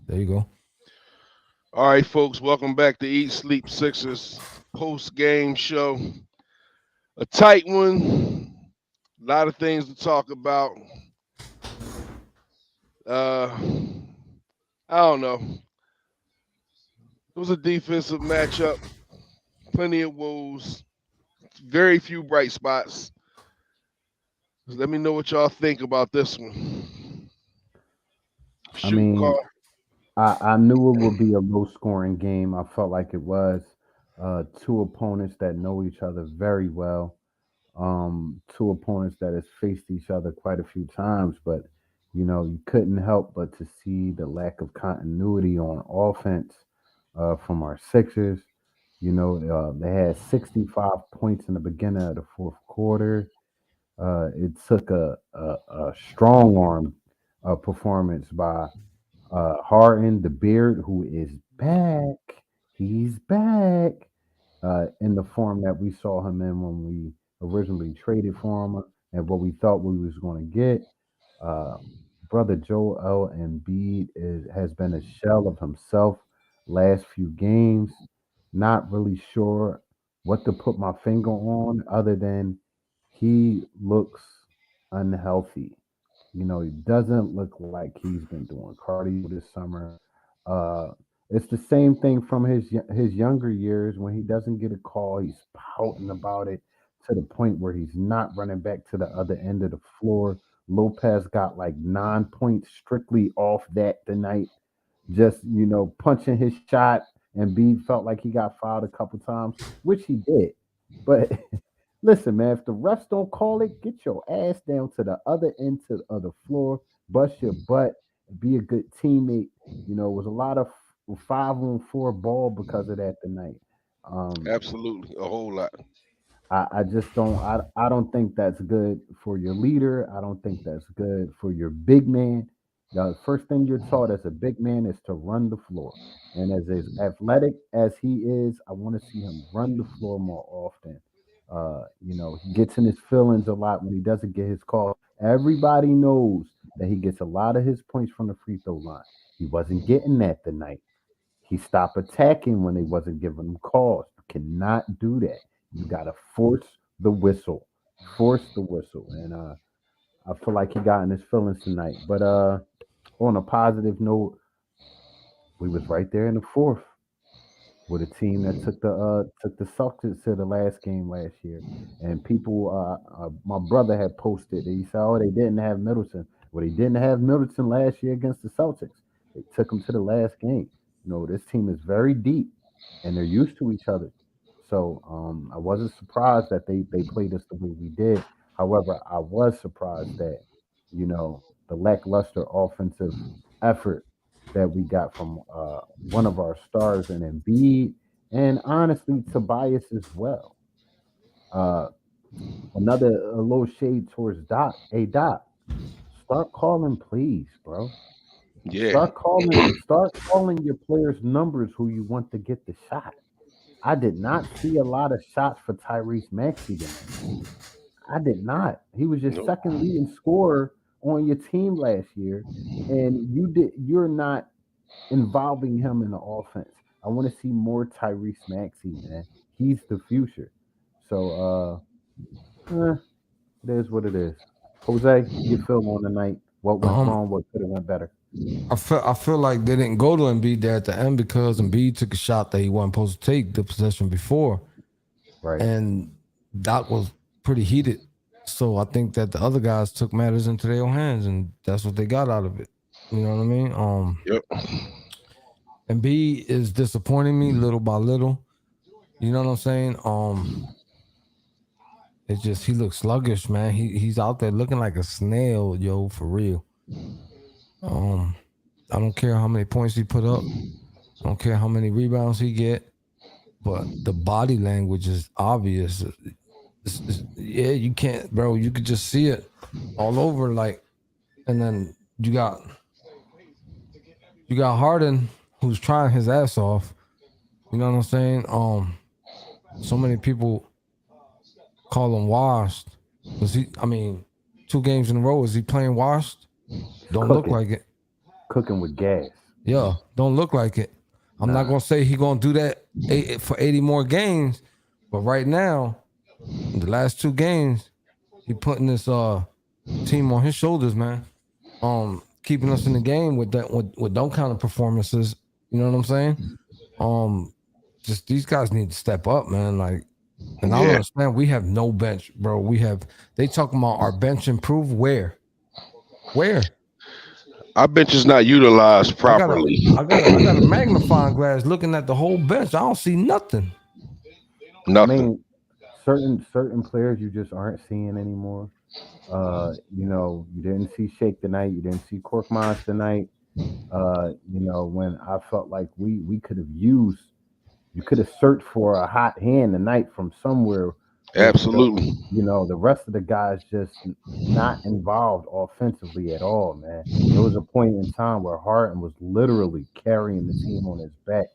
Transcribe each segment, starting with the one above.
There you go. All right, folks, welcome back to Eat Sleep Sixers post game show. A tight one, a lot of things to talk about. Uh, I don't know. It was a defensive matchup, plenty of woes, very few bright spots. Let me know what y'all think about this one. I Shoot, mean, call. I knew it would be a low scoring game. I felt like it was two opponents that know each other very well. Two opponents that has faced each other quite a few times, but you couldn't help but to see the lack of continuity on offense from our Sixers. They had 65 points in the beginning of the fourth quarter. It took a strong arm performance by Harden, the Beard, who is back. He's back in the form that we saw him in when we originally traded for him and what we thought we was going to get. Uh, Brother Joel Embiid has been a shell of himself last few games. Not really sure what to put my finger on other than he looks unhealthy. He doesn't look like he's been doing cardio this summer. Uh, it's the same thing from his younger years when he doesn't get a call, he's pouting about it to the point where he's not running back to the other end of the floor. Lopez got like 9 points strictly off that tonight, just punching his shot, and B felt like he got fouled a couple times, which he did. But listen, man, if the refs don't call it, get your ass down to the other end of the floor, bust your butt, be a good teammate. It was a lot of 5-on-4 ball because of that tonight. Um, Absolutely, a whole lot. I just don't think that's good for your leader. I don't think that's good for your big man. The first thing you're taught as a big man is to run the floor. And as athletic as he is, I want to see him run the floor more often. He gets in his feelings a lot when he doesn't get his calls. Everybody knows that he gets a lot of his points from the free throw line. He wasn't getting that tonight. He stopped attacking when they wasn't giving him calls. You cannot do that. You gotta force the whistle. Force the whistle. And I feel like he got in his feelings tonight. But on a positive note, we was right there in the fourth with a team that took the Celtics to the last game last year. And people my brother had posted, he said, oh, they didn't have Middleton. Well, they didn't have Middleton last year against the Celtics. They took him to the last game. This team is very deep and they're used to each other. So I wasn't surprised that they played us the way we did. However, I was surprised that, the lackluster offensive effort that we got from one of our stars in Embiid, and honestly Tobias as well. Uh, Another a little shade towards Doc. Hey Doc, start calling plays, bro. Yeah, Start calling your players numbers who you want to get the shot. I did not see a lot of shots for Tyrese Maxey tonight. I did not. He was your nope. second leading scorer on your team last year, and you're not involving him in the offense. I want to see more Tyrese Maxey, man. He's the future. So it is what it is. Jose, your feel on the night. What went Um, wrong? What could have went better? I feel like they didn't go to Embiid there at the end because Embiid took a shot that he wasn't supposed to take the possession before, Right. and Doc was pretty heated. So I think that the other guys took matters into their own hands, and that's what they got out of it. You know what I mean? Yep. Embiid is disappointing me little by little. You know what I'm saying? It's just he looks sluggish, man. He's out there looking like a snail, yo, for real. Um, I don't care how many points he put up. I don't care how many rebounds he get, but the body language is obvious. Yeah, you can't, bro. You could just see it all over, like, and then you got Harden who's trying his ass off. You know what I'm saying? So many people call him washed. Was he? I mean, 2 games in a row. Is he playing washed? He's Don't look cooking, like it. cooking with gas. Yeah, don't look like it. I'm not gonna say he gonna do that for 80 more games, but right now, in the last 2 games, he putting this team on his shoulders, man. Keeping us in the game with that with those kind of performances. You know what I'm saying? Just these guys need to step up, man. Like, and I don't understand. We have no bench, bro. They talking about our bench improved. Where? Our bench is not utilized properly. I got a magnifying glass looking at the whole bench. I don't see nothing. I Nothing. mean, certain players you just aren't seeing anymore. You know, you didn't see Shake tonight. You didn't see Korkmaz tonight. You know, when I felt like we could have used, you could have searched for a hot hand tonight from somewhere. With Absolutely. you know, the rest of the guys just not involved offensively at all, man. There was a point in time where Harden was literally carrying the team on his back,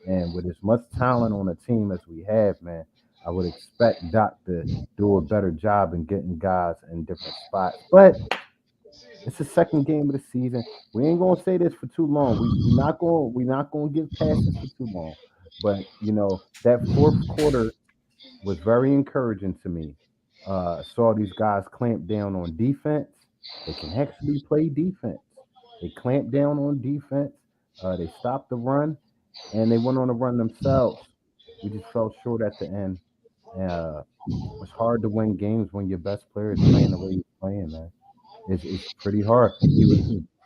and with as much talent on the team as we have, man, I would expect Doc to do a better job in getting guys in different spots. But it's the second game of the season. We ain't gonna say this for too long. We're not gonna give passes for too long. But you know that fourth quarter was very encouraging to me. Saw these guys clamp down on defense. They can actually play defense. They clamped down on defense. They stopped the run, and they went on a run themselves. We just fell short at the end. It's hard to win games when your best player is playing the way he's playing, man. It's pretty hard.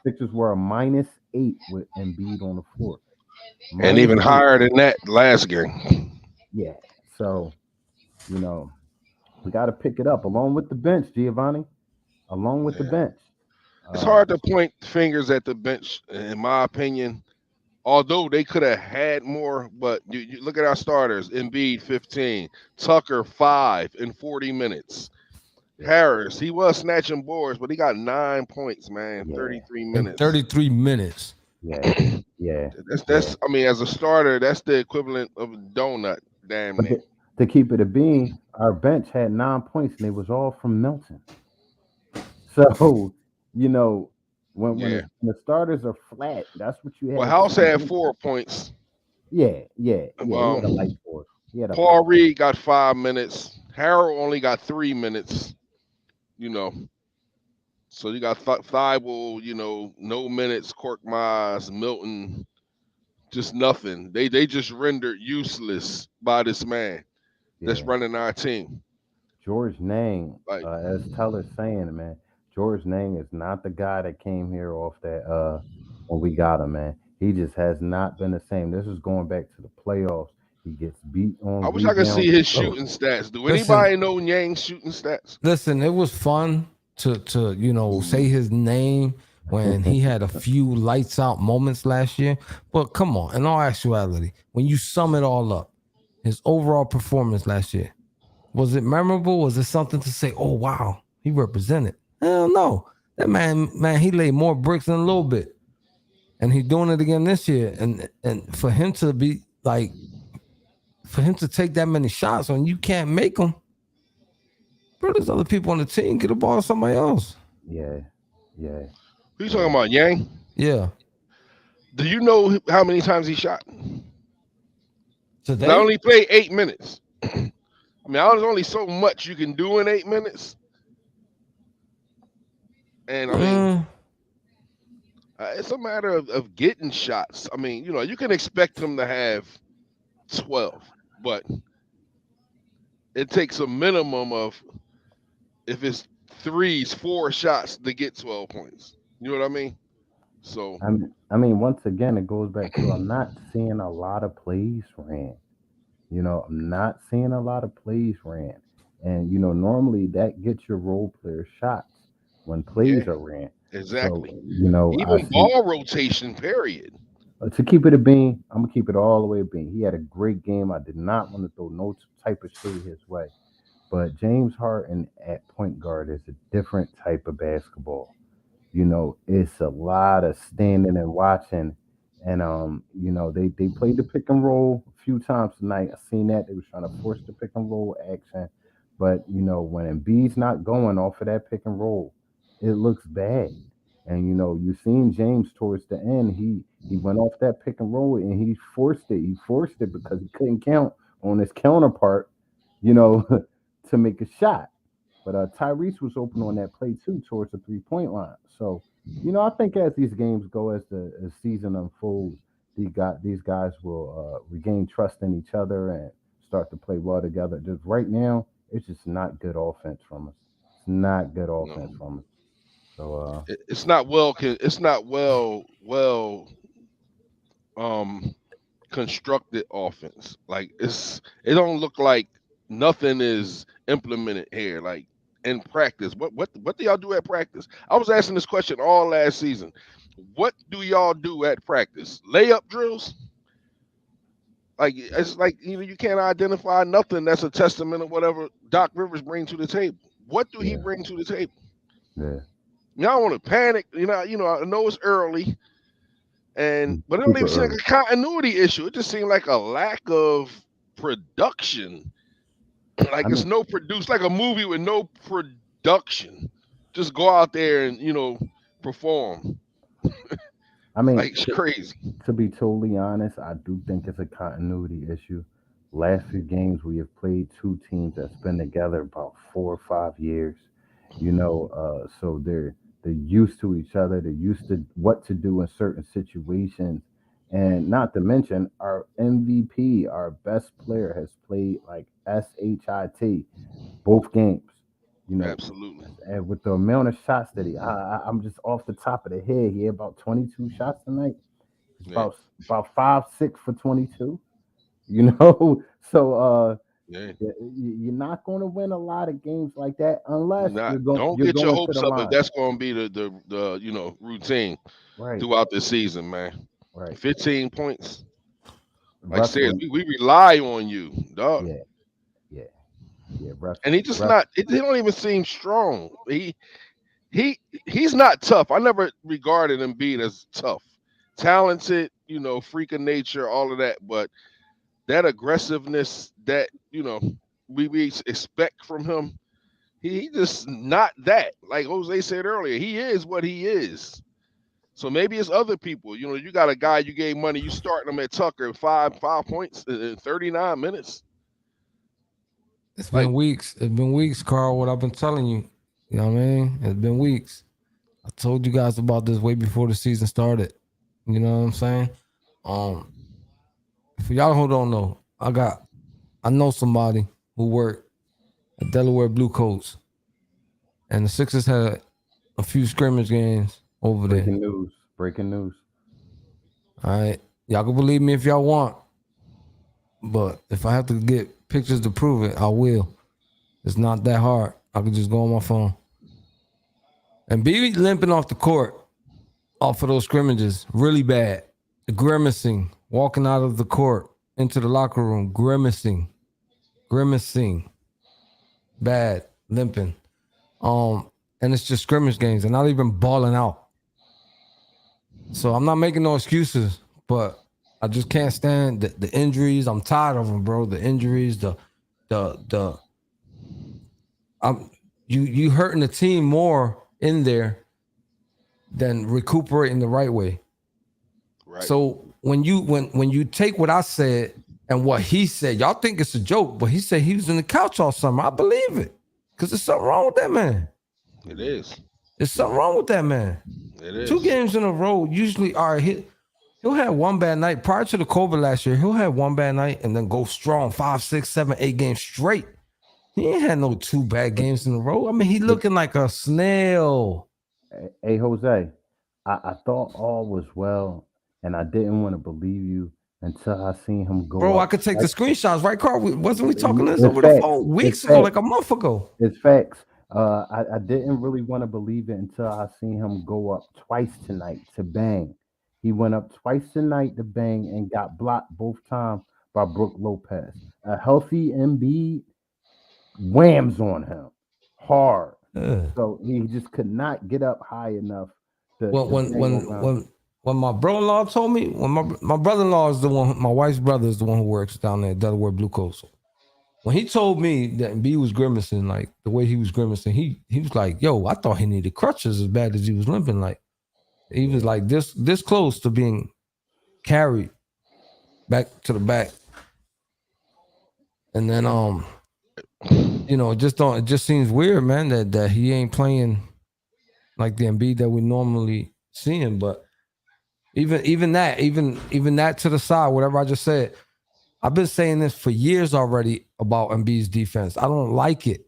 Sixers were a -8 with Embiid on the floor. And even -8. higher than that last game. Yeah. So, you know, we got to pick it up along with the bench, Giovanni. Along with the bench. It's hard to point fingers at the bench, in my opinion. Although they could have had more, but you look at our starters: Embiid 15, Tucker 5 in 40 minutes. Harris, he was snatching boards, but he got 9 points, man. Yeah. 33 In minutes. 33 minutes. Yeah. Yeah. That's. I mean, as a starter, that's the equivalent of a donut, damn But near. to keep it a bean, our bench had 9 points, and it was all from Milton. So, you know, when the starters are flat, that's what you have. Well, House had 4 points. Yeah. He had a light for it. Paul Reed got 5 minutes. Harold only got 3 minutes. You know, so you got Thibault, you know, no minutes. Korkmaz, Milton, just nothing. They just rendered useless by this man that's running our team. George Nang, Like, as Teller's saying, man, George Nang is not the guy that came here off that when we got him, man. He just has not been the same. This is going back to the playoffs. He gets beat on. I wish I could see his shooting stats. Do anybody know Yang's shooting stats? Listen, it was fun to you know say his name when he had a few lights out moments last year. But come on, in all actuality, when you sum it all up, his overall performance last year, was it memorable? Was it something to say, oh wow, he represented? Hell no. That man, he laid more bricks in a little bit. And he's doing it again this year. And for him to be like, for him to take that many shots when you can't make them, bro, there's other people on the team. Get the ball to somebody else. Yeah. Who you talking about, Yang? Yeah. Do you know how many times he shot? Today? I only played 8 minutes. I mean, there's only so much you can do in 8 minutes. And I mean, it's a matter of getting shots. I mean, you know, you can expect him to have 12, but it takes a minimum of, if it's 4 shots to get 12 points. You know what I mean? So I mean, once again, it goes back to I'm not seeing a lot of plays ran. You know, I'm not seeing a lot of plays ran. And, you know, normally that gets your role player shots when plays are ran. exactly. So, you know, Even ball rotation, period. To keep it a bean, I'm gonna keep it all the way a bean. He had a great game. I did not want to throw no type of shade his way, but James Harden at point guard is a different type of basketball. You know, it's a lot of standing and watching, and you know, they played the pick and roll a few times tonight. I seen that they was trying to force the pick and roll action, but you know, when Embiid's not going off of that pick and roll, it looks bad. And you seen James towards the end. He went off that pick and roll and he forced it. He forced it because he couldn't count on his counterpart, you know, to make a shot. But Tyrese was open on that play too towards the 3-point line. So, I think as these games go, as the season unfolds, these guys will regain trust in each other and start to play well together. Just right now, it's just not good offense from us. It's not good offense No. from us. So It's not well. It's not well constructed offense. Like it don't look like nothing is implemented here. Like in practice, what do y'all do at practice? I was asking this question all last season. What do y'all do at practice? Layup drills? Like it's like you can't identify nothing that's a testament of whatever Doc Rivers bring to the table. What do he yeah, bring to the table? yeah. Y'all want to panic? I know it's early, but it don't even Super seem like early. a continuity issue. It just seemed like a lack of production. Like I it's mean, no produce, like a movie with no production. Just go out there and perform. I mean, Like it's crazy. to be totally honest, I do think it's a continuity issue. Last few games we have played two teams that's been together about 4 or 5 years. So they're used to each other. They're used to what to do in certain situations, and not to mention our MVP, our best player, has played like shit both games. You know, Absolutely. and with the amount of shots that I'm just off the top of the head. He had about 22 shots tonight. It's Yeah. about 5, 6 for 22. You know, so Yeah. you're not going to win a lot of games like that unless Don't you're get your going to the hopes up if line. that's going to be the routine Right, throughout the season, man. right. 15 points. Like Russ says, went, we rely on you, dog. yeah, yeah, yeah. Russ, And he just Russ. not. He don't even seem strong. He's not tough. I never regarded Embiid as tough, talented. Freak of nature, all of that. But that aggressiveness that we expect from him, he just not that. Like Jose said earlier, he is what he is. So maybe it's other people. You got a guy you gave money, you starting him at Tucker, five points in 39 minutes. It's Like been weeks. It's been weeks, Carl. What I've been telling you. You know what I mean? It's been weeks. I told you guys about this way before the season started. You know what I'm saying? Um, for y'all who don't know, I know somebody who worked at Delaware Blue Coats, and the Sixers had a few scrimmage games over there. Breaking news. Breaking news. All right, y'all can believe me if y'all want, but if I have to get pictures to prove it, I will. It's not that hard. I can just go on my phone. And be limping off the court, off of those scrimmages, really bad. Grimacing, walking out of the court into the locker room, grimacing, bad, limping. And it's just scrimmage games. They're not even balling out. So I'm not making no excuses, but I just can't stand the injuries. I'm tired of them, bro. The injuries, you hurting the team more in there than recuperating the right way. right. So when you take what I said and what he said, y'all think it's a joke, but he said he was in the couch all summer. I believe it, because there's something wrong with that man. It is. There's something wrong with that man. It is. 2 games in a row, usually, all right, he'll have one bad night. Prior to the COVID last year, he'll have one bad night and then go strong 5, 6, 7, 8 games straight. He ain't had no 2 bad games in a row. I mean, he looking like a snail. Hey, Jose, I thought all was well, and I didn't want to believe you until I seen him go Bro, up. I could take the screenshots, right, Carl? Wasn't we talking this It's over the facts. phone weeks It's ago, facts. like a month ago? It's facts. I didn't really want to believe it until I seen him go up twice tonight to bang. He went up twice tonight to bang and got blocked both times by Brook Lopez. A healthy Embiid whams on him hard. So he just could not get up high enough to bang around. When my brother-in-law told me, when my brother-in-law is the one, my wife's brother is the one who works down there at Delaware Blue Coast. When he told me that B was grimacing, like the way he was grimacing, he was like, yo, I thought he needed crutches as bad as he was limping. Like, He was like this close to being carried back to the back. And then it just seems weird, man, that he ain't playing like the Embiid that we normally see him. But even that to the side, whatever I just said, I've been saying this for years already about Embiid's defense. I don't like it.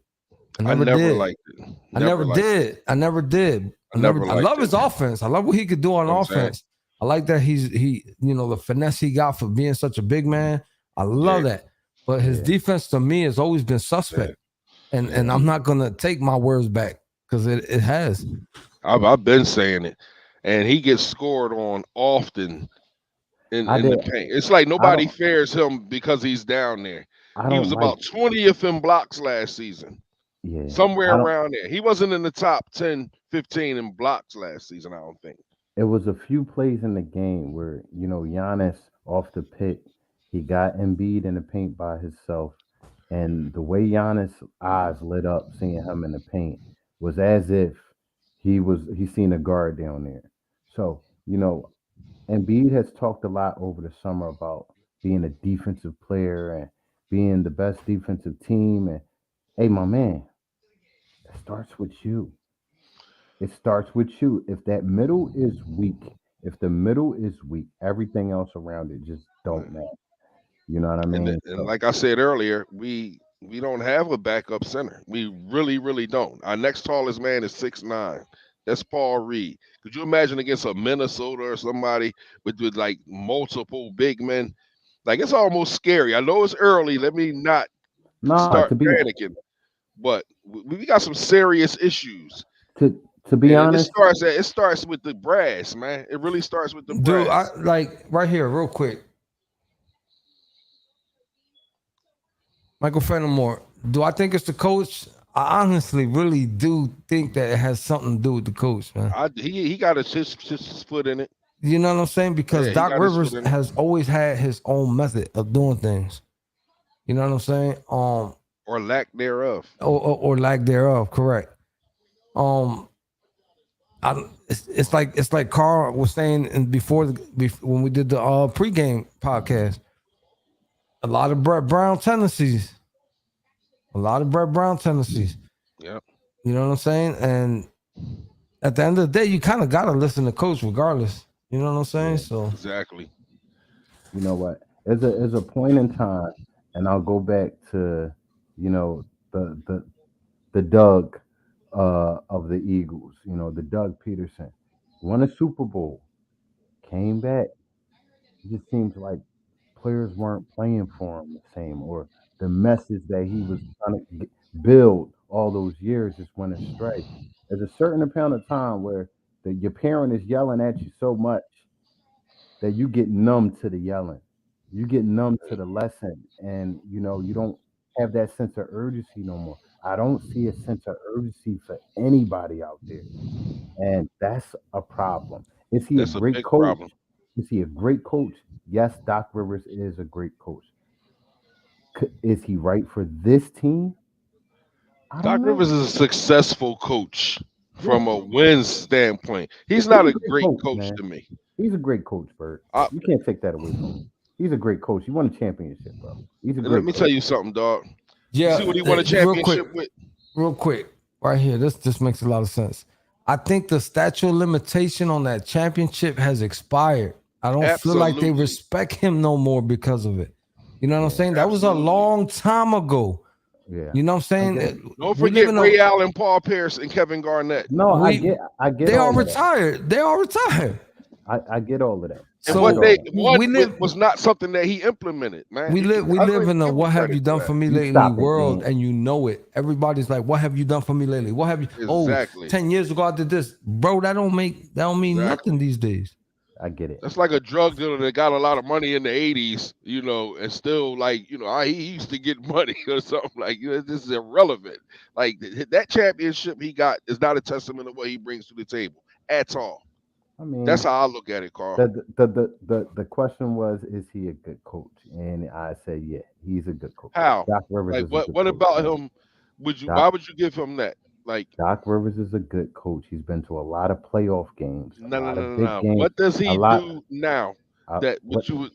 I never did. Liked it. I never did. I love his offense. I love what he could do on offense. I like that the finesse he got for being such a big man. I love that. But his defense to me has always been suspect. And I'm not gonna take my words back because it has. I've been saying it. And he gets scored on often in the paint. It's like nobody fears him because he's down there. He was about 20th in blocks last season. Yeah. Somewhere around there. He wasn't in the top 10, 15 in blocks last season, I don't think. It was a few plays in the game where, Giannis off the pick, he got Embiid in the paint by himself. And the way Giannis' eyes lit up seeing him in the paint was as if he seen a guard down there. So, Embiid has talked a lot over the summer about being a defensive player and being the best defensive team. And hey, my man, it starts with you. It starts with you. If that middle is weak, everything else around it just don't matter. You know what I mean? And like I said earlier, we don't have a backup center. We really, really don't. Our next tallest man is 6'9". That's Paul Reed. Could you imagine against a Minnesota or somebody with like multiple big men? Like, it's almost scary. I know it's early. Let me not start panicking. But we got some serious issues. To be honest, it starts with the brass, man. It really starts with the brass. Dude, like right here, real quick. Michael Fenimore, do I think it's the coach? I honestly really do think that it has something to do with the coach, man. He got his foot in it. You know what I'm saying? Because Doc Rivers has always had his own method of doing things. You know what I'm saying? Or lack thereof. Or lack thereof, correct. It's like Carl was saying before when we did the pregame podcast. A lot of Brett Brown tendencies. Yep. You know what I'm saying? And at the end of the day, you kind of got to listen to coach regardless. You know what I'm saying? So exactly. You know what? There's a point in time, and I'll go back to, the Doug of the Eagles, the Doug Peterson. Won a Super Bowl, came back. It just seems like players weren't playing for him the same, or the message that he was trying to build all those years just went astray. There's a certain amount of time where your parent is yelling at you so much that you get numb to the yelling. You get numb to the lesson, and you don't have that sense of urgency no more. I don't see a sense of urgency for anybody out there, and that's a problem. Is he a great coach? Problem. Is he a great coach? Yes, Doc Rivers is a great coach. Is he right for this team? Doc Rivers is a successful coach from a win standpoint. He's not a great coach to me. He's a great coach, Bert. You can't take that away from him. He's a great coach. He won a championship, bro. He's a great Let me tell you something, dog. Yeah. See what he won a championship with? Real quick, right here. This makes a lot of sense. I think the statute of limitation on that championship has expired. I don't feel like they respect him no more because of it. You know what I'm saying? That was a long time ago. Yeah. You know what I'm saying? Don't forget Ray Allen, Paul Pierce, and Kevin Garnett. No, I get. They are retired. They are retired. I get all of that. And what they wanted was not something that he implemented, man. We live in a "what have you done for me lately" world, and you know it. Everybody's like, "What have you done for me lately? What have you?" Exactly. 10 years ago I did this, bro. That don't mean nothing these days. I get it. That's like a drug dealer that got a lot of money in the 80s, and still he used to get money or something like this is irrelevant. Like that championship he got is not a testament of what he brings to the table at all. I mean, that's how I look at it, Carl. The question was, is he a good coach? And I said, yeah, he's a good coach. How? Doc Rivers. Like, what about him? Why would you give him that? Like, Doc Rivers is a good coach. He's been to a lot of playoff games, a no, no, lot no, of no, big no. games, What does a he lot. do now that What what you would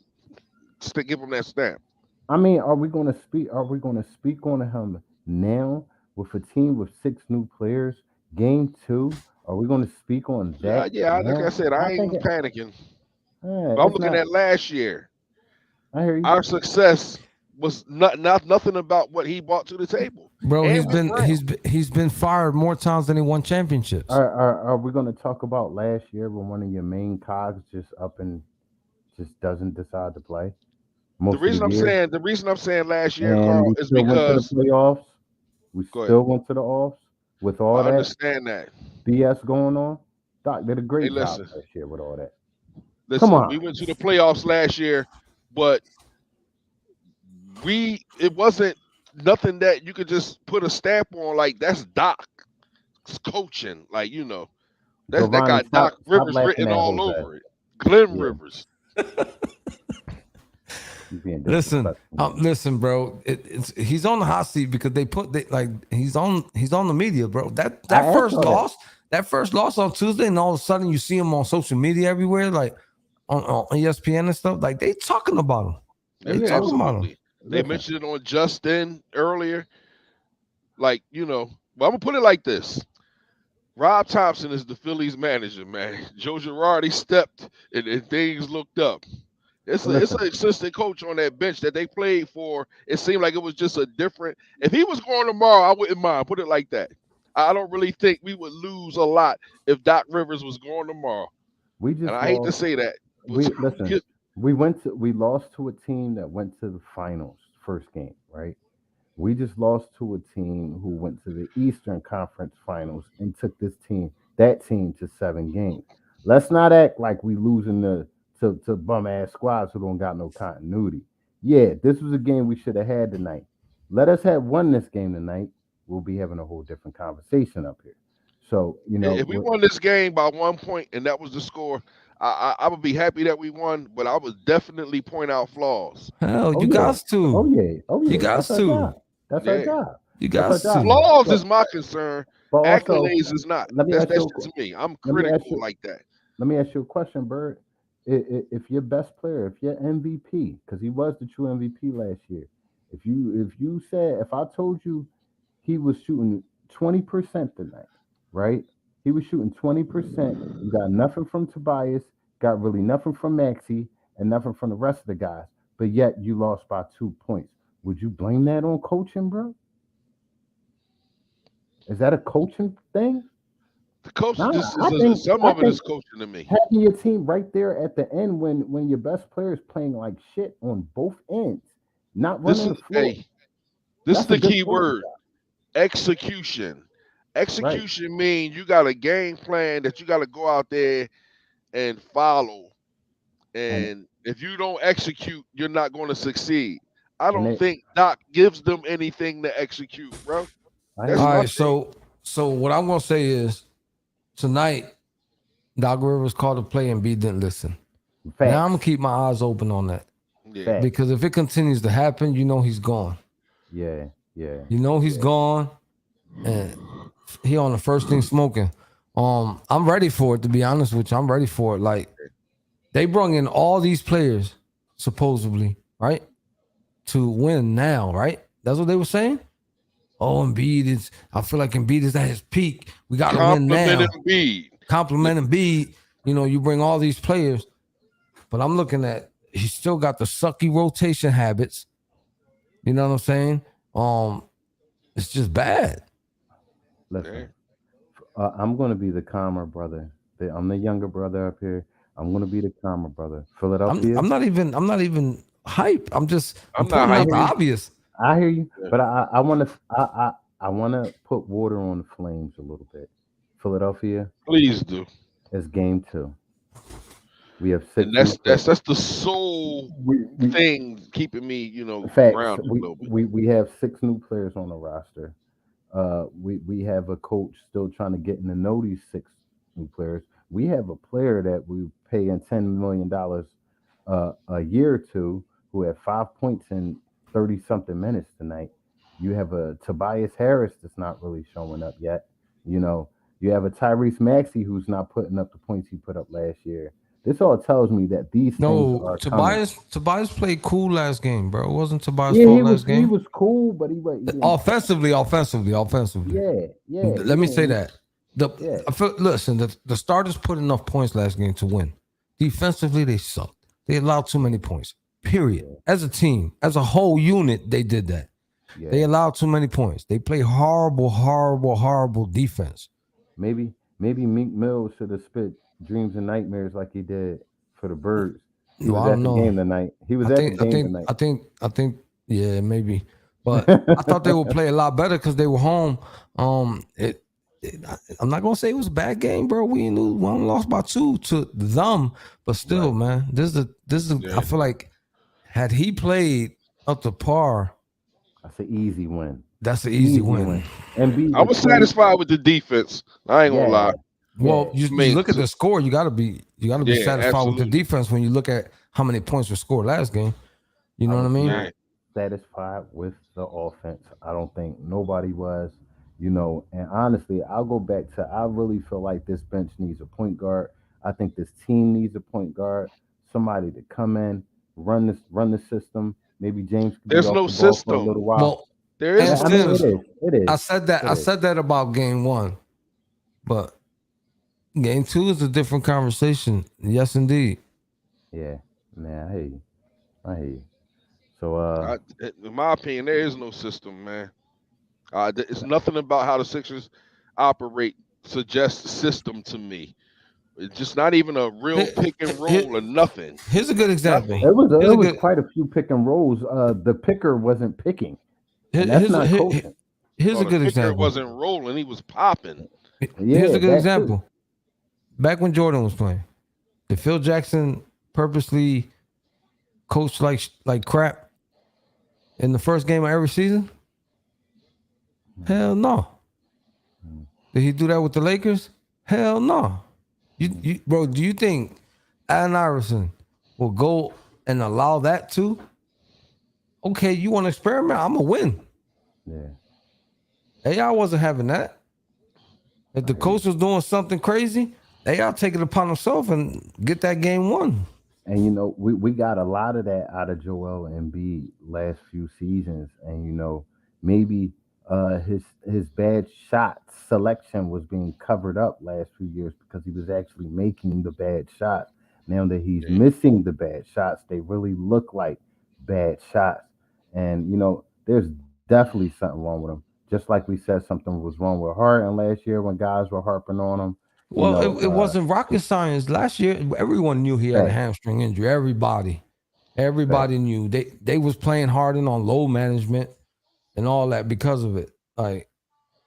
give him that stamp? I mean, are we going to speak? Are we going to speak on him now with a team with 6 new players? Game two. Are we going to speak on Yeah, that yeah. Like I now? said, I I think ain't panicking. But I'm it's looking not. at last year. I hear you. Our success was nothing about what he brought to the table, Bro, and with Brown. he's been fired more times than he won championships. Are we going to talk about last year when one of your main cogs just up and just doesn't decide to play most of the year, The reason I'm saying last year, and Carl, we is still went to the because playoffs? We go ahead. still went to the offs with all I that understand that. BS going on. Doc did a Hey, great job listen, last year with all that. Come listen. on. We went to the playoffs last year, but it wasn't nothing that you could just put a stamp on. Like that's Doc's coaching. Like that Giovanni, got Doc stop Rivers laughing written at all Jose. over it. Glenn Yeah, Rivers. he's being Listen, disrespectful. listen, bro. He's on the hot seat because he's on the media, bro. That I asked first all that. loss, on Tuesday, and all of a sudden you see him on social media everywhere, like on ESPN and stuff. Like they talking about him. They Yeah, talking about him. Absolutely. They listen, mentioned it on Justin earlier. Like, but I'm gonna put it like this. Rob Thompson is the Phillies manager, man. Joe Girardi stepped and things looked up. It's listen. an assistant coach on that bench that they played for. It seemed like it was just a different. If he was going tomorrow, I wouldn't mind. Put it like that. I don't really think we would lose a lot if Doc Rivers was going tomorrow. We And just I hate to lost. say that. Listen. We lost to a team that went to the finals first game, right? We just lost to a team who went to the Eastern Conference Finals and took that team to 7 games. Let's not act like we losing to bum ass squads who don't got no continuity. Yeah, this was a game we should have had tonight. Let us have won this game tonight. We'll be having a whole different conversation up here. So If we won this game by 1 point and that was the score, I would be happy that we won, but I would definitely point out flaws. Hell, oh you yeah, guys too. oh yeah, oh yeah. You That's guys our too. job. That's our Yeah. job. You That's guys our job. too. Flaws But, is my concern. but also, Accolades is not. let me That's ask you. just me. I'm Let me ask critical you. like that. Let me ask you a question, Bird. If your best player, if your MVP, because he was the true MVP last year, if I told you he was shooting 20% tonight, right? He was shooting 20%. You got nothing from Tobias, got really nothing from Maxi, and nothing from the rest of the guys, but yet you lost by 2 points. Would you blame that on coaching, bro? Is that a coaching thing? The coach No, just I think some I of it think is coaching to me. having your team right there at the end when your best player is playing like shit on both ends, not This running is the floor. this is That's a the good key coaching word. job, Execution. right? Execution means you got a game plan that you got to go out there and follow. And And if you don't execute, you're not going to succeed. I and don't they, think Doc gives them anything to execute, bro. I hear That's All you. my right, thing. so what I'm gonna say is tonight, Doc Rivers called a play and B didn't listen. Now I'm gonna Facts, keep my eyes open on that Yeah. facts. because if it continues to happen, he's gone. Yeah, yeah. He's gone, and he on the first thing smoking. I'm ready for it. To be honest with you, I'm ready for it. Like they brought in all these players supposedly, right, to win now, right? That's what they were saying. Oh, I feel like Embiid is at his peak. We got to win now. Compliment Embiid. Compliment Embiid. You bring all these players, but I'm looking at he's still got the sucky rotation habits. You know what I'm saying? It's just bad. Listen, I'm gonna be the calmer brother. I'm the younger brother up here. I'm gonna be the calmer brother. Philadelphia. I'm not even hype. I'm I'm not pointing out the hyping. obvious. I hear you, Yeah. but I wanna put water on the flames a little bit. Philadelphia Please do. is game 2. We have 6 And new players. that's the sole we thing keeping me, facts. grounded a little bit. We have 6 new players on the roster. We have a coach still trying to get in to know these 6 new players. We have a player that we pay in $10 million a year or two who had 5 points in 30 something minutes tonight. You have a Tobias Harris that's not really showing up yet. You know, you have a Tyrese Maxey who's not putting up the points he put up last year. This all tells me that these things No, are coming. Tobias played cool last game, bro. It wasn't Tobias' Yeah, fault last he game. was cool, but he didn't. Offensively. Yeah, Let me say that. Yeah. Listen, the starters put enough points last game to win. Defensively, they sucked. They allowed too many points. Period. Yeah. As a team, as a whole unit, they did that. Yeah. They allowed too many points. They play horrible defense. Maybe Meek Mill should have spit dreams and nightmares like he did for the Birds. He Well, was I at don't the know. game tonight. He was at the game tonight. I think, yeah, maybe. But I thought they would play a lot better because they were home. I'm not gonna say it was a bad game, bro. We knew one lost by 2 to them, but still, man, this is. Yeah. I feel like had he played up to par, That's an easy win. that's an easy win. And I was satisfied with the defense. I ain't gonna lie. Well, Yeah. you look at the score. You gotta be Yeah, satisfied with the absolutely. defense when you look at how many points were scored last game. You know what I mean? Yeah. satisfied with the offense. I don't think nobody was, you know. And honestly, I'll go back to I really feel like this bench needs a point guard. I think this team needs a point guard, somebody to come in, run the system. Maybe James could be There's off no the ball for a system. little while. Well, There is and I mean, Sims, it is. I said that. It I is. said that about game 1, but game 2 is a different conversation. Yes, indeed. Yeah, man, I hear you. I hear you. So, in my opinion, there is no system, man. It's nothing about how the Sixers operate suggests a system to me. It's just not even a real pick and roll or nothing. Here's a good example. it was Here's a it was good- quite a few pick and rolls. The picker wasn't picking, and Here's that's not a- coaching. Here's a The good kicker example. wasn't rolling; he was popping. Yeah, Here's a good that example. Back when Jordan was playing, did Phil Jackson purposely coach like crap in the first game of every season? Hell no. Did he do that with the Lakers? Hell no. Bro, do you think Allen Iverson will go and allow that too? Okay, you want to experiment? I'm gonna win. Yeah. AI wasn't having that. If the coach was doing something crazy, AI take it upon himself and get that game won. And you know, we got a lot of that out of Joel Embiid last few seasons, and you know, maybe his bad shot selection was being covered up last few years because he was actually making the bad shots. Now that he's missing the bad shots, they really look like bad shots. And you know, there's definitely something wrong with him. Just like we said, something was wrong with Harden last year when guys were harping on him. Well, You know, it wasn't rocket science. Last year, everyone knew he had a Right. hamstring injury. Everybody knew. They was playing Harden on load management and all that because of it. Like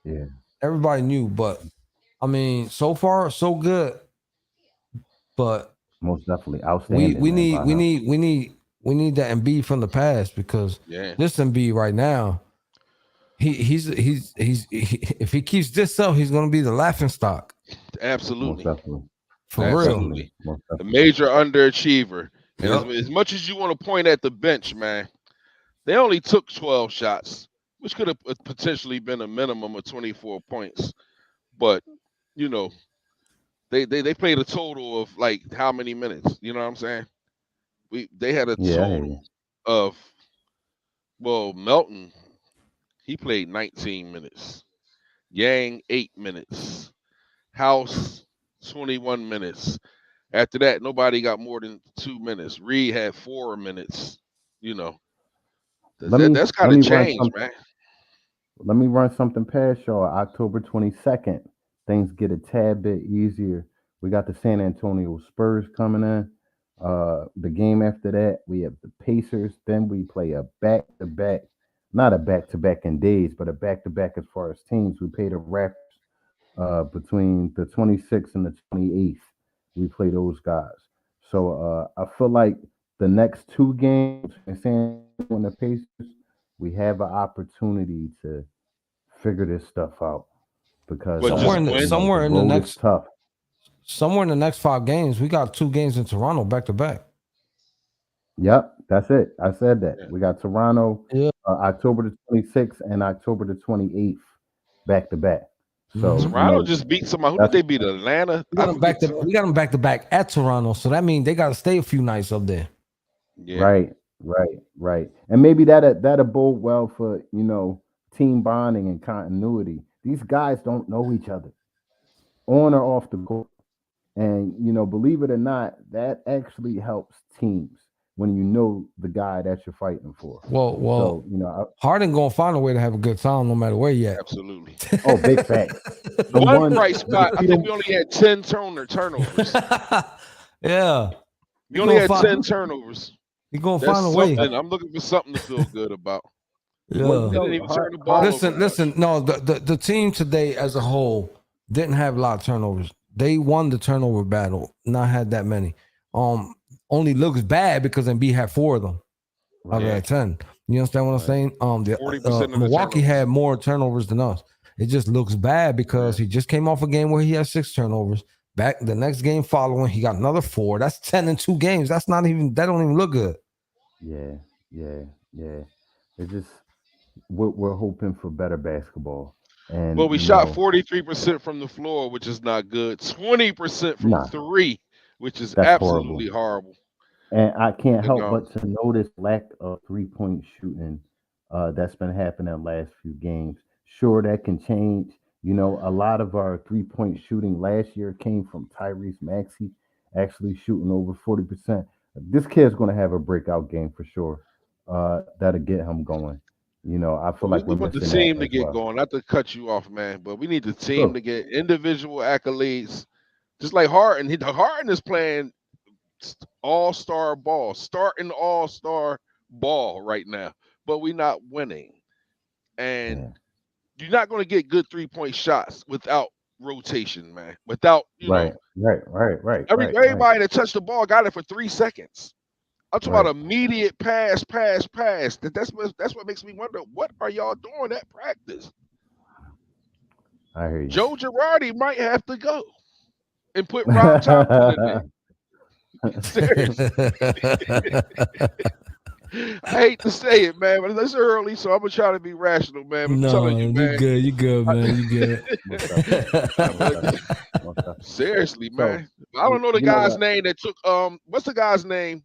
Yeah. everybody knew, but I mean, so far so good. But Most definitely outstanding. we man, by him. need that Embiid from the past because Yeah. this Embiid right now, he's if he keeps this up, he's gonna be the laughing stock Absolutely. Most definitely. for Absolutely. real. Most A definitely. major underachiever. And Yep. as much as you want to point at the bench, man, they only took 12 shots, which could have potentially been a minimum of 24 points. But, you know, they played a total of like how many minutes? You know what I'm saying? They had a Yeah, I hear you. total of Melton, he played 19 minutes. Yang 8 minutes. House 21 minutes. After that, nobody got more than 2 minutes. Reed had 4 minutes. You know, that's got to change, man. Let me run something past y'all. October 22nd, things get a tad bit easier. We got the San Antonio Spurs coming in. The game after that, we have the Pacers. Then we play a back-to-back, not a back-to-back in days, but a back-to-back as far as teams. We play the Raptors between the 26th and the 28th. We play those guys. So I feel like the next two games in San Antonio and the Pacers, we have an opportunity to figure this stuff out because But Somewhere in the- just win. somewhere in the road is next- tough. Somewhere in the next 5 games, we got 2 games in Toronto back to back. Yep, that's it. I said that. Yeah. We got Toronto Yeah. October the 26th and October the 28th back to back. So Mhm. Toronto just beat somebody. Who did they beat? Atlanta. We got them back forget. we got them back to back at Toronto, so that means they got to stay a few nights up there. Yeah. Right. And maybe that'll bode well for, team bonding and continuity. These guys don't know each other on or off the court. And, believe it or not, that actually helps teams when you know the guy that you're fighting for. Well, So, Harden gonna find a way to have a good time no matter where you at. Absolutely. oh, big fact. One bright spot. I think we only had 10 turnovers. Yeah. We only had 10 turnovers. You're gonna find a way. I'm looking for something to feel good about. Yeah. Well, They didn't even turn the ball over. Listen. No, the team today as a whole didn't have a lot of turnovers. They won the turnover battle. Not had that many. Only looks bad because Embiid had 4 of them out of that 10. You understand what I'm saying? 40% of the Milwaukee turnovers. had more turnovers than us. It just looks bad because he just came off a game where he had 6 turnovers. Back the next game following, he got another 4. That's 10 in 2 games. That don't even look good. Yeah. It's just we're hoping for better basketball. And Well, we shot 43% from the floor, which is not good. 20% from 3, which is absolutely horrible. And I can't help but to notice lack of 3-point shooting that's been happening the last few games. Sure, that can change. A lot of our 3-point shooting last year came from Tyrese Maxey, actually shooting over 40%. This kid's going to have a breakout game for sure. That'll get him going. I feel like we want the team to get going. Not to cut you off, man, but we need the team to get individual accolades. Just like Harden. Harden is playing all-star ball, starting all-star ball right now, but we're not winning. And you're not going to get good 3-point shots without rotation, man. Without, Right. Everybody that touched the ball got it for 3 seconds. I'm talking about immediate pass. That's what makes me wonder, what are y'all doing at practice? I hear you. Joe Girardi might have to go and put Rob Thompson in there. Seriously. I hate to say it, man, but it's early, so I'm gonna try to be rational, man. I'm telling you, man. You good, man. You good. Seriously, man. I don't know the guy's name that took what's the guy's name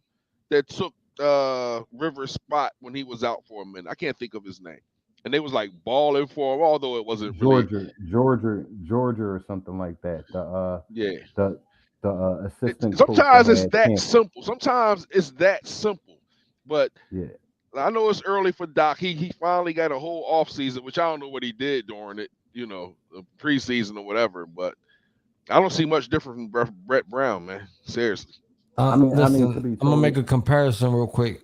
that took Rivers' spot when he was out for a minute? I can't think of his name. And they was like balling for him, although it wasn't Georgia or something like that. The assistant. Sometimes it's that simple. Sometimes it's that simple. But I know it's early for Doc. He finally got a whole off season, which I don't know what he did during it, the preseason or whatever. But I don't see much different from Brett Brown, man. Seriously. I'm gonna make a comparison real quick.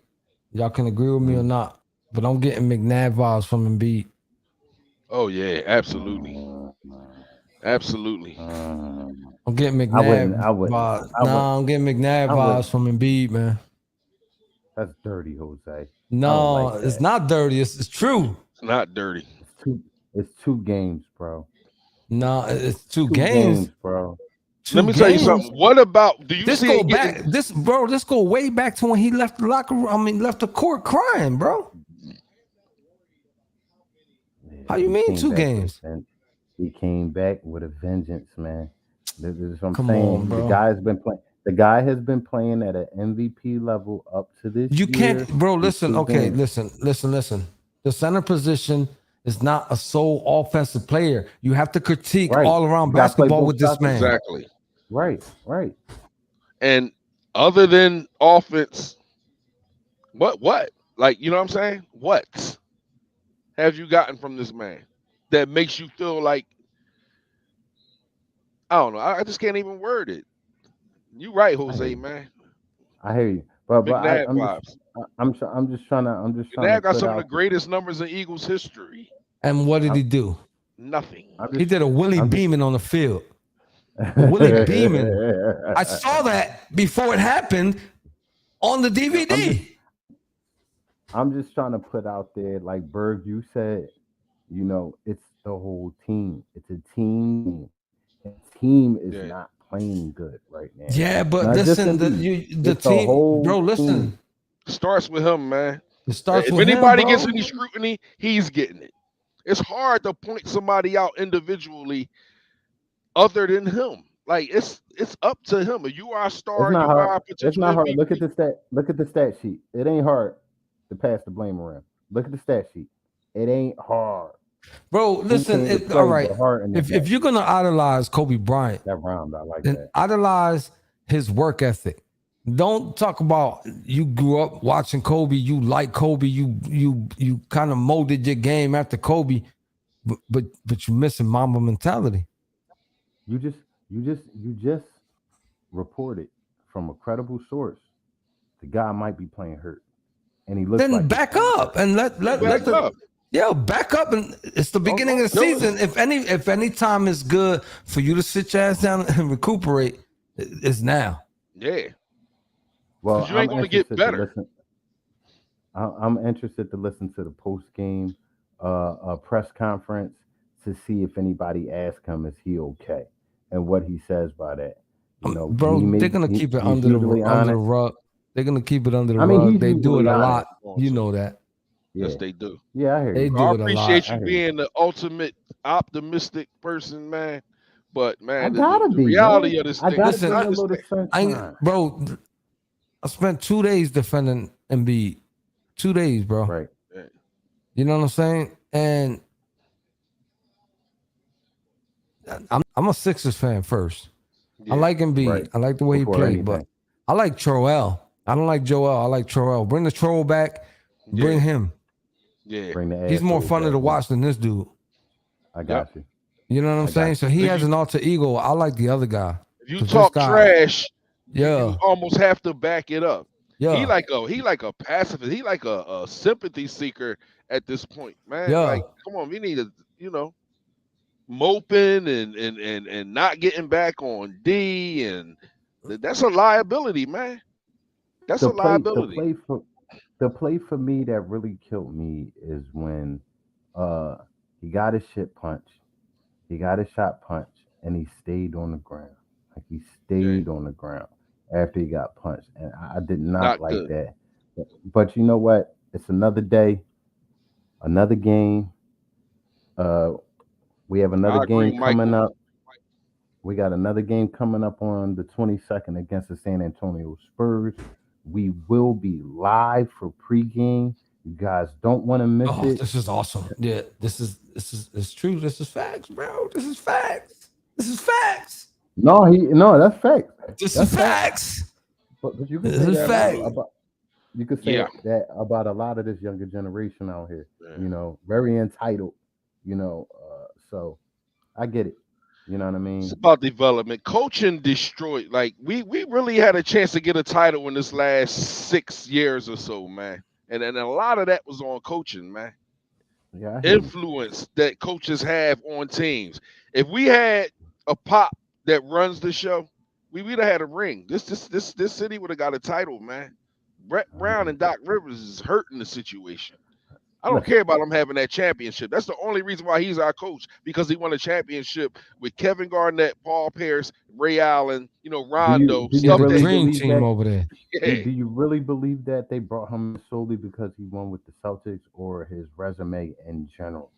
Y'all can agree with me or not, but I'm getting McNabb vibes from Embiid. Oh yeah, absolutely. I'm getting McNabb vibes. I'm getting McNabb vibes from Embiid, man. That's dirty, Jose. No, it's not dirty. It's true. It's not dirty. It's 2 games, bro. No, it's 2 games, bro. Let me tell you something. What about This go way back to when he left the locker room. Left the court crying, bro. How you mean 2 games? He came back with a vengeance, man. This is what I'm Come saying. on, bro. The guy has been playing at an MVP level up to this You year. can't, bro. Listen, okay, listen. The center position is not a sole offensive player. You have to critique all around basketball with this man. Exactly. Right. And other than offense, what? Like, you know what I'm saying? What have you gotten from this man that makes you feel like, I don't know. I just can't even word it. You right, Jose, man. I hear you, but I'm just trying to. McNabb got some of the greatest numbers in Eagles history. And what did he do? Nothing. He did a Willie Beeman on the field. Willie Beeman. I saw that before it happened on the DVD. I'm just trying to put out there, like Berg, you said, it's the whole team. It's a team. The team is not playing good right now. Yeah, but listen, the team, bro. Listen, starts with him, man. It starts if with anybody him, gets any scrutiny, he's getting it. It's hard to point somebody out individually other than him. Like it's up to him. If you are a star, It's not you are hard. a It's potential not hard. MVP. Look at the stat. Look at the stat sheet. It ain't hard to pass the blame around. Look at the stat sheet. It ain't hard. Bro, listen, all right. If you're gonna idolize Kobe Bryant, that round, I like then that. idolize his work ethic. Don't talk about you grew up watching Kobe, you like Kobe, you kind of molded your game after Kobe, but you're missing Mamba mentality. You just reported from a credible source the guy might be playing hurt, and he looks then like back up and let the back up, and it's the beginning of the season. If any time is good for you to sit your ass down and recuperate, it's now. Yeah. Well, you ain't going to get better. I'm interested to listen to the post game press conference to see if anybody asks him, "Is he okay?" and what he says by that. You know, bro, they're gonna keep it under the rug. They're gonna keep it under the rug. They do it a lot. You know that. Yeah. Yes, they do. Yeah, I hear they you. do I it a lot. appreciate you being the ultimate optimistic person, man. But man, I gotta the be reality of this thing. Bro, I spent 2 days defending Embiid. 2 days, bro. Right. You know what I'm saying? And I'm a Sixers fan first. Yeah. I like Embiid. Right. I like the way he played, but I like Troel. I don't like Joel. I like Troel. Bring the troll back. Bring him. Yeah. He's more fun to watch than this dude. I got you. You know what I'm saying? So he has an alter ego. I like the other guy. If you talk trash, you almost have to back it up. Yeah. He like a pacifist. He like a sympathy seeker at this point, man. Yeah. Like, come on, we need to, moping and not getting back on D, and that's a liability, man. That's a liability. The play for me that really killed me is when he got his shit punched, he got his shot punched, and he stayed on the ground. Like he stayed on the ground after he got punched, and I did not like good. That. But you know what? It's another day, another game. We have another game coming up. We got another game coming up on the 22nd against the San Antonio Spurs. We will be live for pregame. You guys don't want to miss it. This is awesome. Yeah, this is it's true. This is facts, bro. This is facts. No, that's facts. This is facts. But you can say that you could say that about a lot of this younger generation out here. Yeah. Very entitled. So I get it. You know what I mean? It's about development. Coaching destroyed. Like we really had a chance to get a title in this last 6 years or so, man. And a lot of that was on coaching, man. Yeah, influence that coaches have on teams. If we had a Pop that runs the show, we'd have had a ring. This city would have got a title, man. Brett Brown and Doc Rivers is hurting the situation. I don't care about him having that championship. That's the only reason why he's our coach, because he won a championship with Kevin Garnett, Paul Pierce, Ray Allen, Rondo. The dream team over there. Yeah. Do you really believe that they brought him solely because he won with the Celtics, or his resume in general?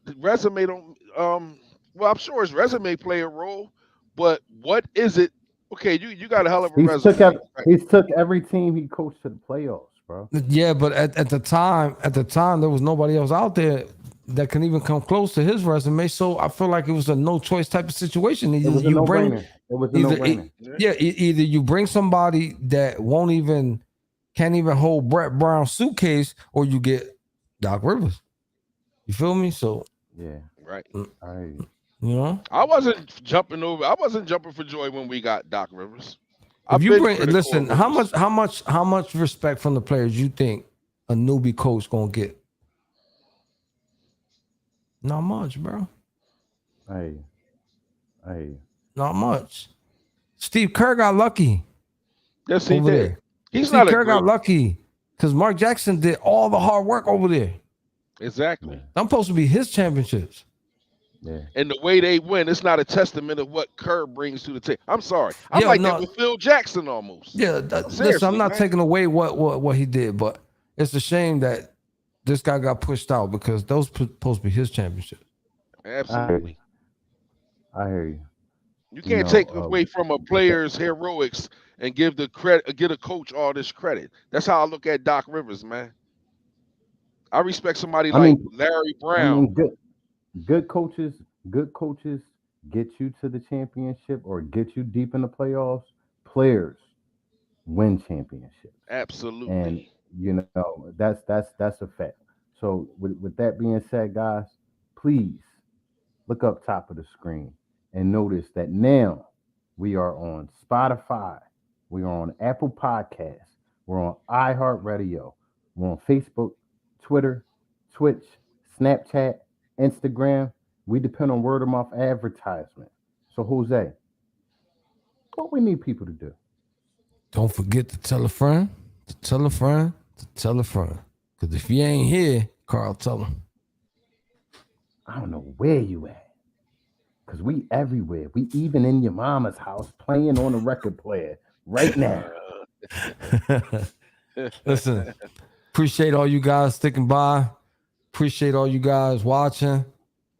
The resume don't. Well, I'm sure his resume play a role, but what is it? Okay, you got a hell of a resume. He's took every team he coached to the playoffs. Bro. Yeah, but at the time, there was nobody else out there that can even come close to his resume. So I feel like it was a no choice type of situation. It was a no-brainer. Either you bring somebody that can't even hold Brett Brown's suitcase, or you get Doc Rivers. You feel me? So yeah, right. I wasn't jumping for joy when we got Doc Rivers. If you how much respect from the players you think a newbie coach gonna get? Not much, bro. Hey. Not much. Steve Kerr got lucky. Yes, he did. Steve Kerr got lucky because Mark Jackson did all the hard work over there. Exactly. I'm supposed to be his championships. Yeah. And the way they win, it's not a testament of what Kerr brings to the table. I'm sorry. I'm that with Phil Jackson almost. Yeah, listen, I'm not taking away what he did, but it's a shame that this guy got pushed out because those supposed to be his championship. Absolutely. I hear you. You can't know, take away from a player's heroics and give the credit, get a coach all this credit. That's how I look at Doc Rivers, man. I respect somebody like Larry Brown. Good coaches get you to the championship or get you deep in the playoffs. Players win championships. Absolutely. And that's a fact. So with that being said, guys, please look up top of the screen and notice that now we are on Spotify, we are on Apple Podcasts, we're on iHeartRadio, we're on Facebook, Twitter, Twitch, Snapchat, Instagram. We depend on word of mouth advertisement. So Jose, what we need people to do? Don't forget to tell a friend, to tell a friend, to tell a friend. Because if you ain't here, Carl, tell him. I don't know where you at. Because we everywhere. We even in your mama's house playing on a record player right now. Listen, appreciate all you guys sticking by. Appreciate all you guys watching.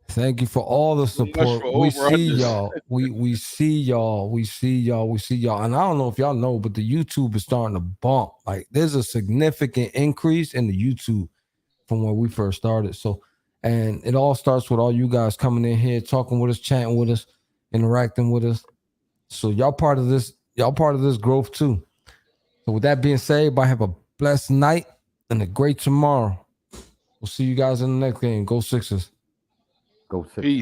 Thank you for all the support. We see y'all. We see y'all. We see y'all. We see y'all. And I don't know if y'all know, but the YouTube is starting to bump. Like there's a significant increase in the YouTube from where we first started. So, and it all starts with all you guys coming in here, talking with us, chatting with us, interacting with us. So y'all part of this. Y'all part of this growth too. So with that being said, everybody have a blessed night and a great tomorrow. We'll see you guys in the next game. Go Sixers. Go Sixers. Peace.